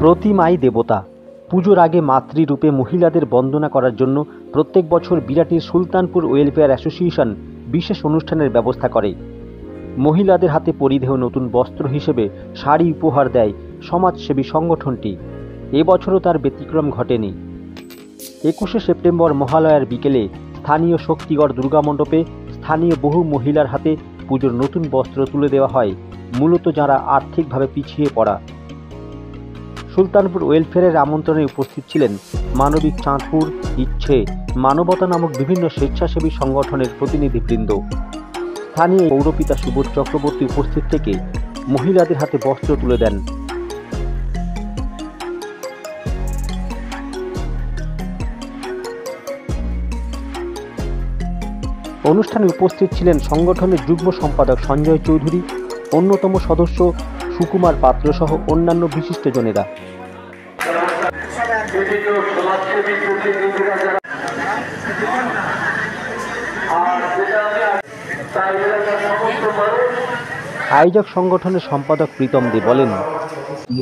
প্রতিমাই দেবতা। পুজোর আগে মাতৃরূপে মহিলাদের বন্দনা করার জন্য প্রত্যেক বছর বিরাটির সুলতানপুর ওয়েলফেয়ার অ্যাসোসিয়েশন বিশেষ অনুষ্ঠানের ব্যবস্থা করে। মহিলাদের হাতে পরিধেয় নতুন বস্ত্র হিসেবে শাড়ি উপহার দেয় সমাজসেবী সংগঠনটি। এবছরও তার ব্যতিক্রম ঘটেনি। 21শে সেপ্টেম্বর মহালয়ার বিকেলে স্থানীয় শক্তিগড় দুর্গামণ্ডপে স্থানীয় বহু মহিলার হাতে পুজোর নতুন বস্ত্র তুলে দেওয়া হয়, মূলত যারা আর্থিকভাবে পিছিয়ে পড়া। সুলতানপুর ওয়েলফেয়ারের আমন্ত্রণে উপস্থিত ছিলেন মানবিক চাঁদপুর, ইচ্ছে, মানবতা নামক বিভিন্ন স্বেচ্ছাসেবী সংগঠনের প্রতিনিধিবৃন্দ। স্থানীয় পৌরপিতা সুবোধ চক্রবর্তী উপস্থিত থেকে মহিলাদের হাতে বস্ত্র তুলে দেন। অনুষ্ঠানে উপস্থিত ছিলেন সংগঠনের যুগ্ম সম্পাদক সঞ্জয় চৌধুরী, অন্যতম সদস্য সুকুমার পাত্র সহ অন্যান্য বিশিষ্টজনেরা। আয়োজক সংগঠনের সম্পাদক প্রীতম দে বলেন,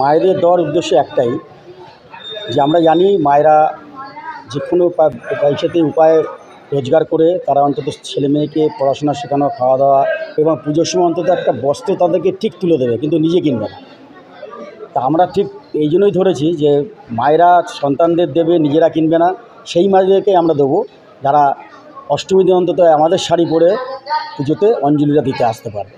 মায়েদের দেওয়ার উদ্দেশ্য একটাই, যে আমরা জানি মায়েরা যে কোনো পয়সাতে উপায়ে রোজগার করে তারা অন্তত ছেলে মেয়েকে পড়াশোনা শেখানো, খাওয়া দাওয়া এবং পুজোর সময় অন্তত একটা বস্ত্র তাদেরকে ঠিক তুলে দেবে, কিন্তু নিজে কিনবে না। তা আমরা ঠিক এই জন্যই ধরেছি যে মায়েরা সন্তানদের দেবে, নিজেরা কিনবে না। সেই মায়েদেরকে আমরা দেবো যারা অষ্টমীতে অন্তত আমাদের শাড়ি পরে পুজোতে অঞ্জলিটা দিতে আসতে পারে।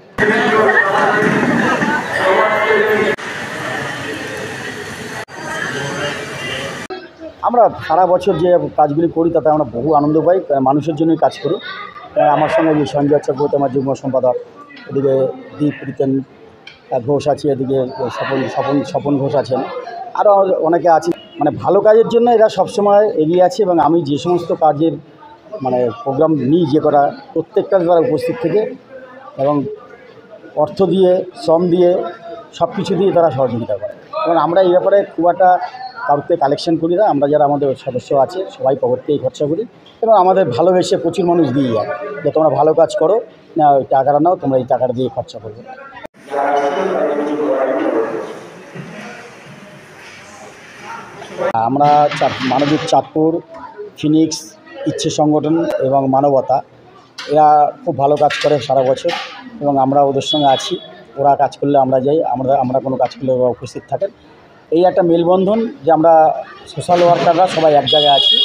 আমরা সারা বছর যে কাজগুলি করি তাতে আমরা বহু আনন্দ পাই, মানুষের জন্যই কাজ করি। আমার সঙ্গে যে সঞ্জয় চক্রবর্তী আমার যুগ্ম সম্পাদক, এদিকে দীপ প্রীতেন ঘোষ আছে, এদিকে স্বপন ঘোষ আছেন, আরও অনেকে আছে। মানে ভালো কাজের জন্য এরা সবসময় এগিয়ে আছে এবং আমি যে সমস্ত কাজের প্রোগ্রাম নিই, যে করা প্রত্যেকটা তারা উপস্থিত থেকে এবং অর্থ দিয়ে, শ্রম দিয়ে, সব কিছু দিয়ে তারা সহযোগিতা করে। এবং আমরা এই ব্যাপারে খুব একটা কাউকে কালেকশন করি না। আমরা যারা আমাদের সদস্য আছে সবাই পকেট থেকেই খরচা করি এবং আমাদের ভালোবেসে প্রচুর মানুষ দিয়ে যায় যে তোমরা ভালো কাজ করো, না ওই টাকাটা নাও, তোমরা এই টাকাটা দিয়ে খরচা করবে। আমরা মানবিক চাঁদপুর, ফিনিক্স, ইচ্ছে সংগঠন এবং মানবতা, এরা খুব ভালো কাজ করে সারা বছর এবং আমরা ওদের সঙ্গে আছি। ওরা কাজ করলে আমরা যাই, আমরা কোনো কাজ করলে ওরা উপস্থিত থাকেন। এই একটা মেলবন্ধন যে আমরা সোশ্যাল ওয়ার্কাররা সবাই এক জায়গায় আছি।